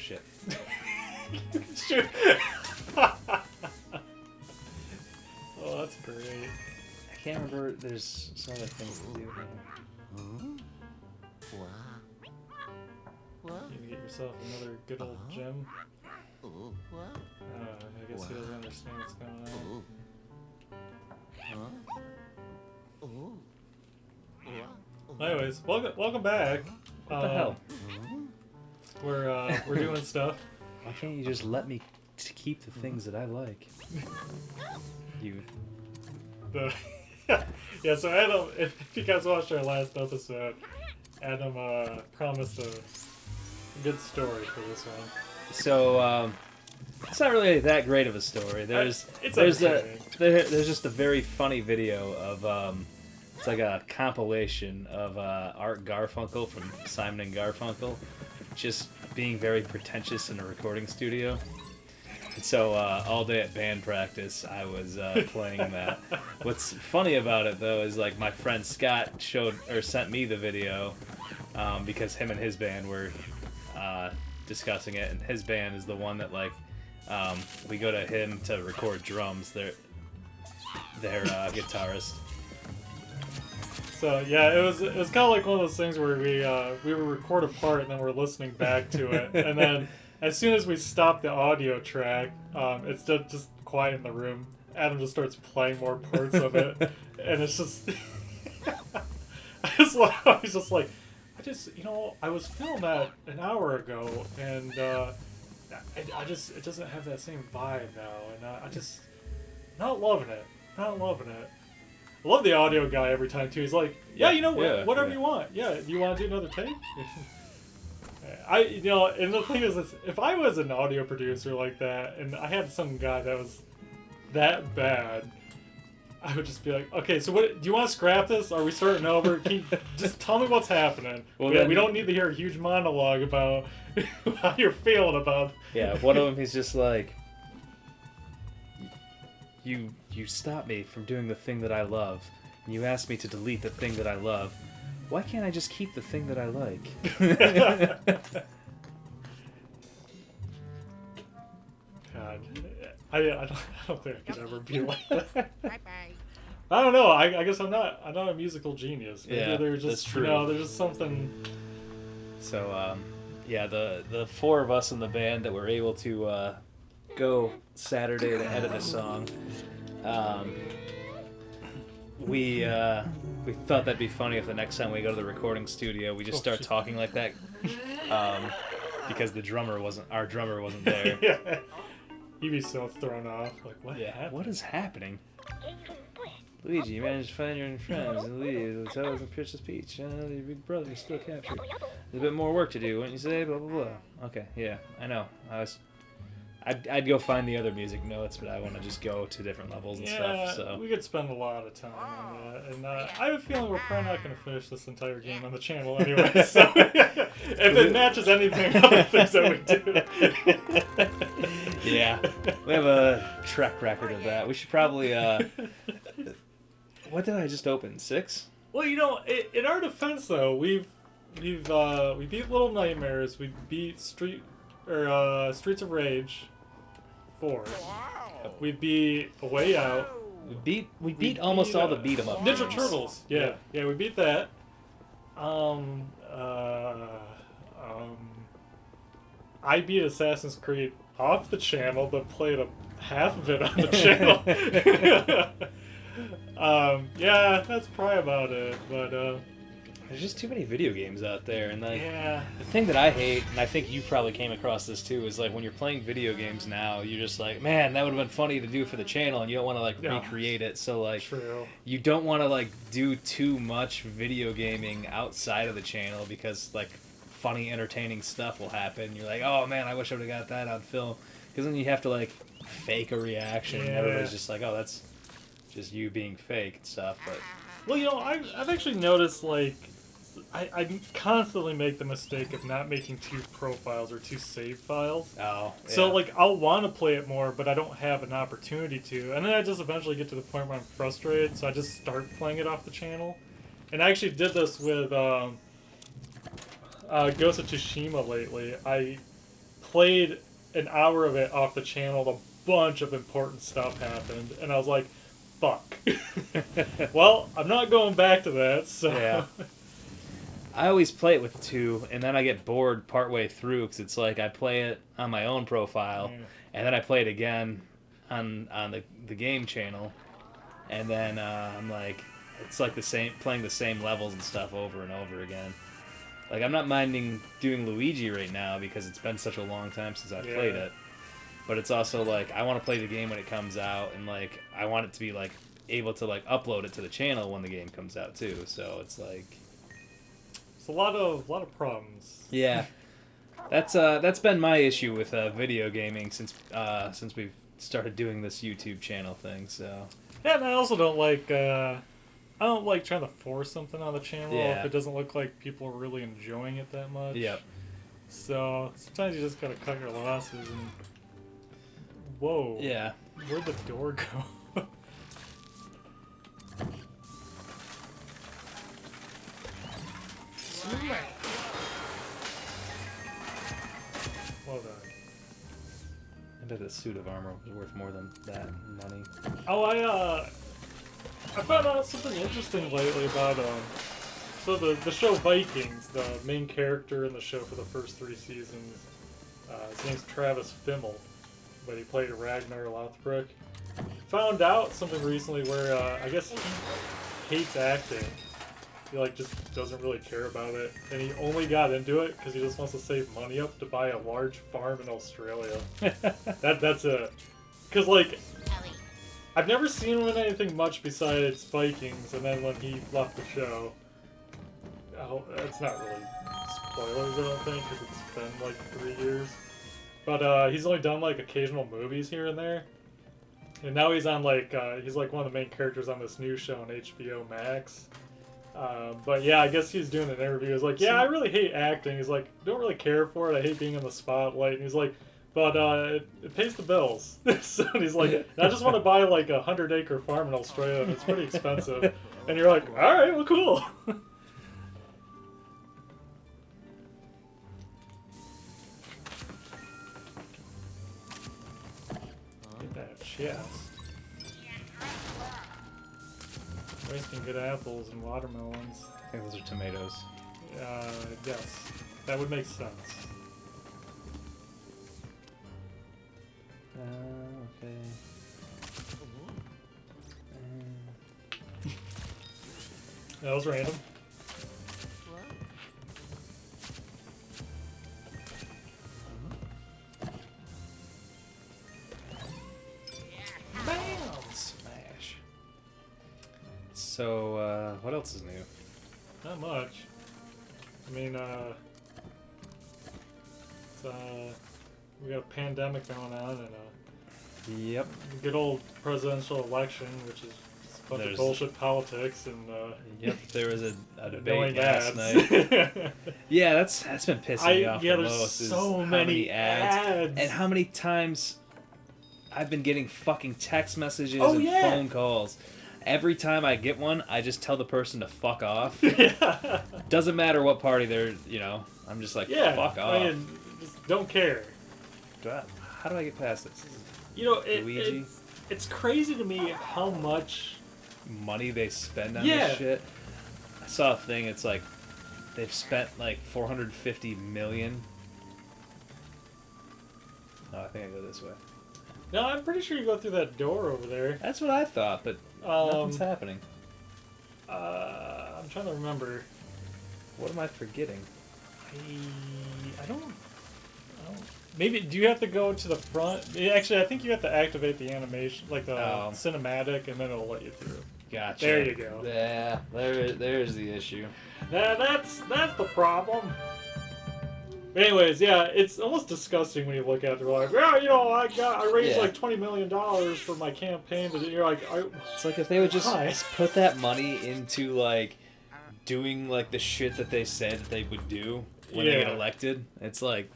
shit. Shoot. Oh, that's great. I can't remember. There's some other things to do. You can get yourself another good old gem. I guess he doesn't understand what's going on. Anyways, welcome back. What the hell? We're doing stuff. Why can't you just let me keep the things that I like? You. Yeah, so Adam, if you guys watched our last episode, Adam promised a good story for this one. So, it's not really that great of a story. There's just a very funny video of it's like a compilation of Art Garfunkel from Simon and Garfunkel, just being very pretentious in a recording studio. And so all day at band practice, I was playing that. What's funny about it though is like my friend Scott sent me the video because him and his band were discussing it, and his band is the one that like we go to him to record drums. Their guitarist. So yeah, it was kind of like one of those things where we would record a part and then we're listening back to it, and then as soon as we stop the audio track, it's just quiet in the room. Adam just starts playing more parts of it, and it's just he's just like, I was filming that an hour ago, and it doesn't have that same vibe now, and I just not loving it. I love the audio guy every time too. He's like, whatever you want. Yeah, do you want to do another take? And the thing is, if I was an audio producer like that, and I had some guy that was that bad, I would just be like, okay, so what do you want to scrap this? Are we starting over? Just tell me what's happening. Well, we don't need to hear a huge monologue about how you're feeling about. Yeah, one of them, he's just like, you stop me from doing the thing that I love, and you ask me to delete the thing that I love. Why can't I just keep the thing that I like? God, I don't think I could ever be like that. I don't know. I guess I'm not a musical genius. Maybe they're just, that's true. There's just something. So, the four of us in the band that were able to go Saturday to edit a song, we thought that'd be funny if the next time we go to the recording studio we just start talking like that, because our drummer wasn't there. Yeah, he'd be so thrown off. Like, what happened? What is happening? Luigi, you managed to find your own friends and leave. The hotel was in Princess Peach. Your big brother is still captured. There's a bit more work to do, wouldn't you say? Blah, blah, blah. Okay, yeah, I know. I'd go find the other music notes, but I want to just go to different levels and stuff. So we could spend a lot of time on that, and I have a feeling we're probably not going to finish this entire game on the channel anyway. So if it matches anything other things that we do, yeah, we have a track record of that. We should probably. What did I just open? 6? Well, in our defense though, we beat Little Nightmares. We beat Streets of Rage 4. We beat A Way Out. We beat almost all the beat 'em up. Ninja Turtles. Yeah, we beat that. I beat Assassin's Creed off the channel, but played half of it on the channel. Yeah, that's probably about it. But there's just too many video games out there, and the thing that I hate, and I think you probably came across this too, is like when you're playing video games now, you're just like, man, that would have been funny to do for the channel, and you don't want to like recreate it. So like, you don't want to like do too much video gaming outside of the channel because like funny, entertaining stuff will happen. You're like, oh man, I wish I would have got that on film, because then you have to like fake a reaction, and everybody's just like, oh, that's just you being fake and stuff. But well, I've actually noticed like. I constantly make the mistake of not making 2 profiles or 2 save files. Oh, yeah. So, like, I'll want to play it more, but I don't have an opportunity to. And then I just eventually get to the point where I'm frustrated, so I just start playing it off the channel. And I actually did this with Ghost of Tsushima lately. I played an hour of it off the channel. A bunch of important stuff happened, and I was like, "Fuck." Well, I'm not going back to that. So Yeah. I always play it with 2, and then I get bored partway through because it's like I play it on my own profile, and then I play it again on the game channel, and then I'm like, it's like playing the same levels and stuff over and over again. Like, I'm not minding doing Luigi right now because it's been such a long time since I've played it, but it's also like I want to play the game when it comes out, and like I want it to be like able to like upload it to the channel when the game comes out too. So it's like. It's a lot of problems. Yeah, that's been my issue with video gaming since we've started doing this YouTube channel thing. So yeah, and I also don't like I don't like trying to force something on the channel if it doesn't look like people are really enjoying it that much. Yep. So sometimes you just gotta cut your losses and. Whoa. Yeah. Where'd the door go? Well done. I bet the suit of armor was worth more than that money. Oh, I found out something interesting lately about so the show Vikings, the main character in the show for the first 3 seasons, his name's Travis Fimmel, but he played Ragnar Lothbrok. Found out something recently where I guess he hates acting. He like just doesn't really care about it, and he only got into it because he just wants to save money up to buy a large farm in Australia. That's it. Because like, I've never seen him in anything much besides Vikings, and then when he left the show, it's not really spoilers, I don't think, because it's been like 3 years. But he's only done like occasional movies here and there, and now he's on like he's like one of the main characters on this new show on HBO Max. But yeah, I guess he's doing an interview. He's like, yeah, I really hate acting. He's like, don't really care for it. I hate being in the spotlight. And he's like, but it pays the bills. So he's like, I just want to buy like a 100-acre farm in Australia, and it's pretty expensive. And you're like, all right, well, cool. Get that chest. Wasting good apples and watermelons. I think those are tomatoes. Yes. That would make sense. Okay. That was random. Smash. So, what else is new? Not much. I mean, we got a pandemic going on and Yep. good old presidential election, which is just a bunch of bullshit politics and Yep, there was a annoying debate last ads. night. Yeah, that's been pissing me off the there's most. is so how many ads and how many times I've been getting fucking text messages and phone calls. Every time I get one, I just tell the person to fuck off. Doesn't matter what party they're, I'm just like, fuck off. I mean, just don't care. How do I get past this? Luigi? It's crazy to me how much money they spend on this shit. I saw a thing, it's like, they've spent like 450 million. Oh, I think I go this way. No, I'm pretty sure you go through that door over there. That's what I thought, but nothing's happening. I'm trying to remember. What am I forgetting? I don't. Maybe do you have to go to the front? Actually, I think you have to activate the animation, like the cinematic, and then it'll let you through. Gotcha. There you go. Yeah, there's the issue. That's the problem. Anyways, yeah, it's almost disgusting when you look at it. They're like, yeah, I raised like $20 million for my campaign, but you're like, it's like if they would just put that money into like doing like the shit that they said that they would do when they get elected. It's like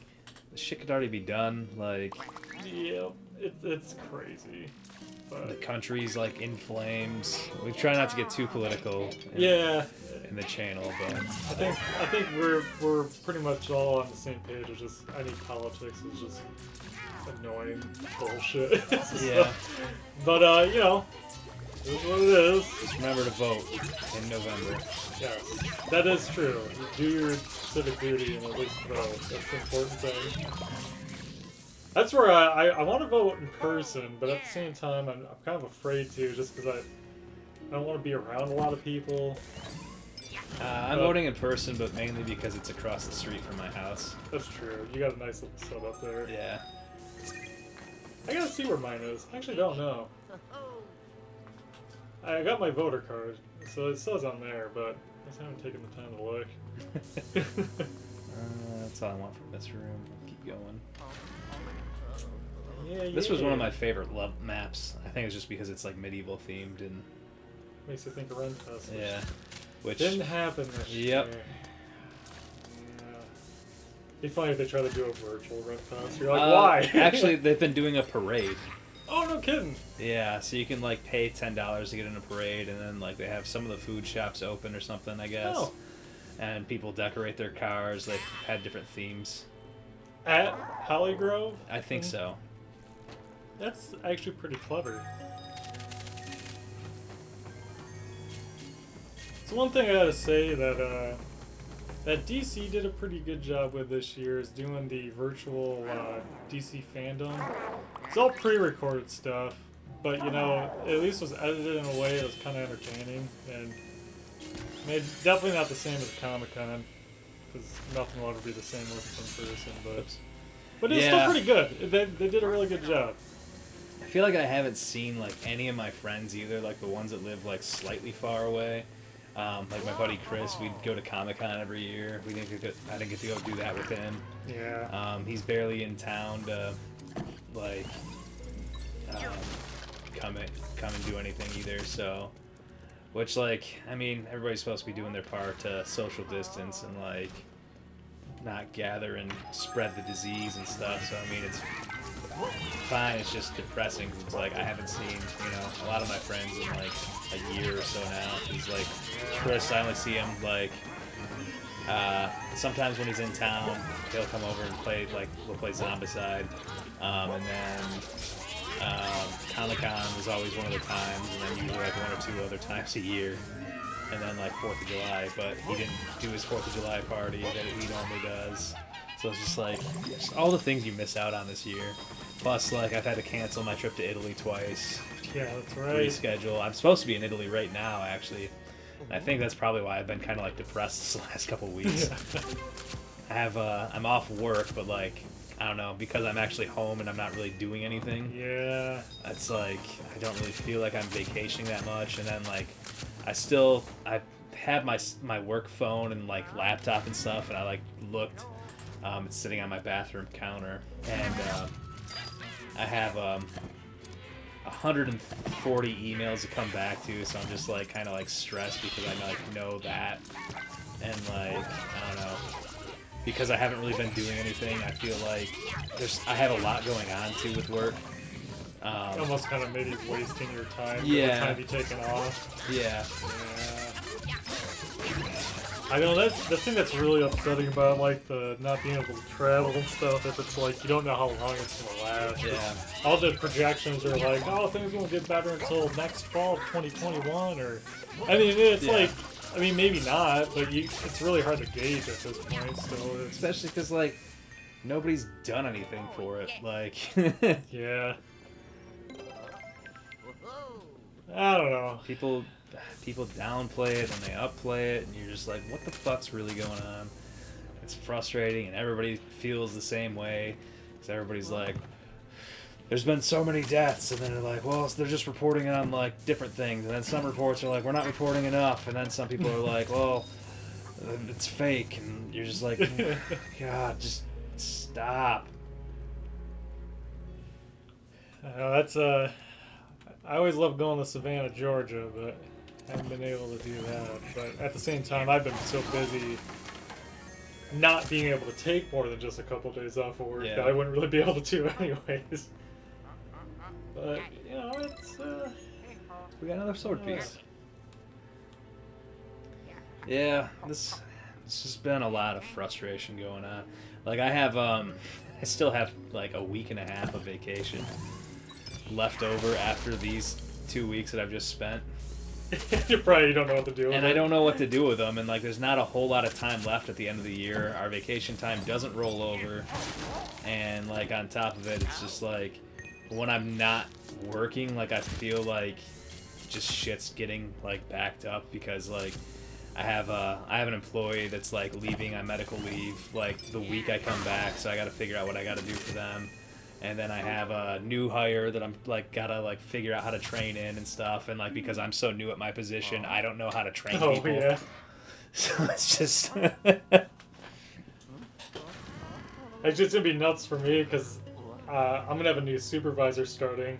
the shit could already be done. Like, yeah, it's crazy. But the country's like in flames. We try not to get too political. Yeah, in the channel, but I think we're pretty much all on the same page. It's just any politics is just annoying bullshit. yeah. But you know, it is what it is. Just remember to vote in November. Yes, that is true. Do your civic duty and at least vote. That's the important thing. That's where I want to vote in person, but at the same time, I'm kind of afraid to, just because I don't want to be around a lot of people. I'm voting in person, but mainly because it's across the street from my house. That's true. You got a nice little setup there. Yeah. I gotta see where mine is. I actually don't know. I got my voter card, so it says on there, but I just haven't taken the time to look. That's all I want from this room. Keep going. Yeah, This was one of my favorite maps. I think it's just because it's like medieval themed and makes you think of Ren Fest. yeah, which Didn't happen this year. Yeah. Be funny if they try to do a virtual Ren Fest. You're like, why? Actually, they've been doing a parade. Oh, no kidding. Yeah, so you can like pay $10 to get in a parade, and then like they have some of the food shops open or something, I guess. Oh. And people decorate their cars. They've had different themes. At Hollygrove? I think so. That's actually pretty clever. So one thing I gotta say that that DC did a pretty good job with this year is doing the virtual DC fandom. It's all pre-recorded stuff, but you know, at least was edited in a way that was kind of entertaining, and definitely not the same as Comic-Con, because nothing will ever be the same with in person, but it's still pretty good. They did a really good job. I feel like I haven't seen like any of my friends either, like the ones that live like slightly far away. Like my buddy Chris, we'd go to Comic-Con every year. I didn't get to go do that with him. Yeah. He's barely in town to like come and do anything either. So, which like I mean, everybody's supposed to be doing their part to social distance and like not gather and spread the disease and stuff. So I mean, it's fine. It's just depressing. It's like I haven't seen, you know, a lot of my friends in like a year or so now. He's like Chris. I only see him like sometimes when he's in town. He'll come over and play like we'll play Zombicide, and then Comic-Con was always one of the times, and then usually like 1 or 2 other times a year. And then like 4th of July, but he didn't do his 4th of July party that he normally does. So it's just like just all the things you miss out on this year. Plus, like I've had to cancel my trip to Italy twice. Yeah, that's right. Reschedule. I'm supposed to be in Italy right now, actually. And I think that's probably why I've been kind of like depressed this last couple weeks. I'm off work, but like I don't know, because I'm actually home and I'm not really doing anything. Yeah. It's like I don't really feel like I'm vacationing that much, and then like I have my work phone and like laptop and stuff, and I like looked. It's sitting on my bathroom counter, and I have 140 emails to come back to, so I'm just like kind of like stressed because I like know that, and like I don't know, because I haven't really been doing anything. I feel like I have a lot going on too with work. Almost kind of maybe wasting your time. Yeah. Time to be taken off. Yeah. I know that's the thing that's really upsetting about like the not being able to travel and stuff. If it's like you don't know how long it's gonna last. Yeah. All the projections are like, oh, things won't get better until next fall of 2021, or I mean, it's like, I mean, maybe not, but it's really hard to gauge at this point. So especially because like nobody's done anything for it. Like. Yeah. I don't know. People downplay it and they upplay it, and you're just like, what the fuck's really going on? It's frustrating, and everybody feels the same way. Because everybody's like, there's been so many deaths, and then they're like, well, they're just reporting on like different things, and then some reports are like, we're not reporting enough, and then some people are like, well, it's fake, and you're just like, God, just stop. That's I always love going to Savannah, Georgia, but haven't been able to do that. But at the same time, I've been so busy not being able to take more than just a couple days off of work that I wouldn't really be able to do anyways. But, you know, it's... we got another sword piece. Yeah, this has been a lot of frustration going on. Like I have I still have like a week and a half of vacation left over after these 2 weeks that I've just spent. You probably don't know what to do with And it. I don't know what to do with them, and like there's not a whole lot of time left at the end of the year. Our vacation time doesn't roll over, and like on top of it, it's just like when I'm not working, like I feel like just shit's getting like backed up because like I have an employee that's like leaving on medical leave like the week I come back, so I got to figure out what I got to do for them. And then I have a new hire that I'm like gotta like figure out how to train in and stuff, and like because I'm so new at my position, I don't know how to train people. Oh yeah. So it's just It's just gonna be nuts for me because I'm gonna have a new supervisor starting,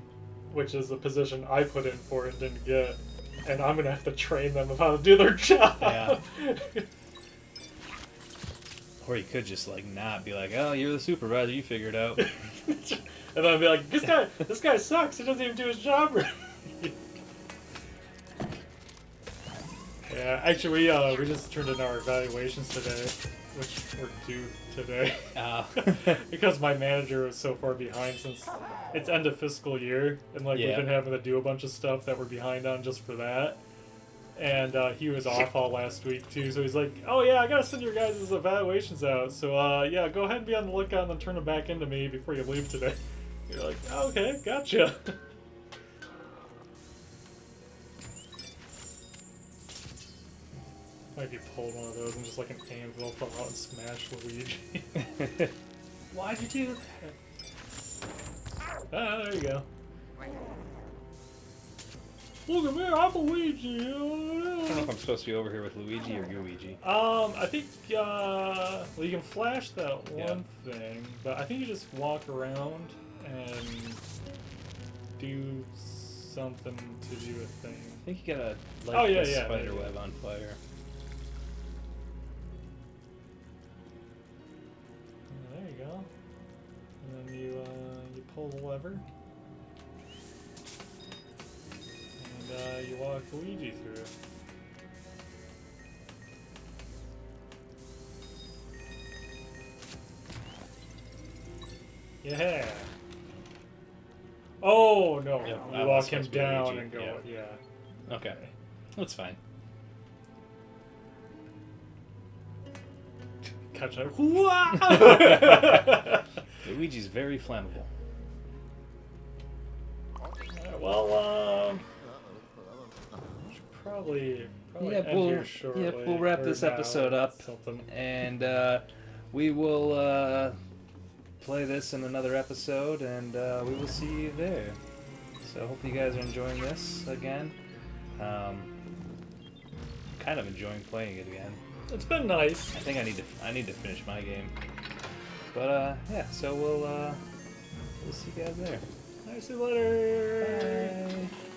which is a position I put in for and didn't get, and I'm gonna have to train them of how to do their job. Yeah. Or you could just like not be like, oh, you're the supervisor, you figure it out. And then I'll be like, this guy sucks. He doesn't even do his job right. Yeah, actually, we just turned in our evaluations today, which were due today. Because my manager was so far behind since it's end of fiscal year, and like we've been having to do a bunch of stuff that we're behind on just for that. And he was off all last week too, so he's like, "Oh yeah, I gotta send your guys' evaluations out. So yeah, go ahead and be on the lookout and then turn them back into me before you leave today." You're like, oh, "Okay, gotcha." Might be pulled one of those and just like an anvil fall out and smash Luigi. Why'd you do that? Ah, there you go. Look at me, I'm Luigi. I don't know if I'm supposed to be over here with Luigi or Luigi. I think well, you can flash that one thing, but I think you just walk around and do something to do a thing. I think you gotta light the spider web on fire. There you go. And then you pull the lever. And you walk Luigi through. Yeah. Oh no! Yep, you walk him down Luigi. and go. Yeah. Okay, that's fine. Catch it. Luigi's very flammable. Well, should probably end here shortly. We'll wrap this episode up, and we will play this in another episode, and we will see you there. So I hope you guys are enjoying this again. Kind of enjoying playing it again. It's been nice. I think I need to finish my game. But yeah, so we'll see you guys there. I'll see you later. Bye.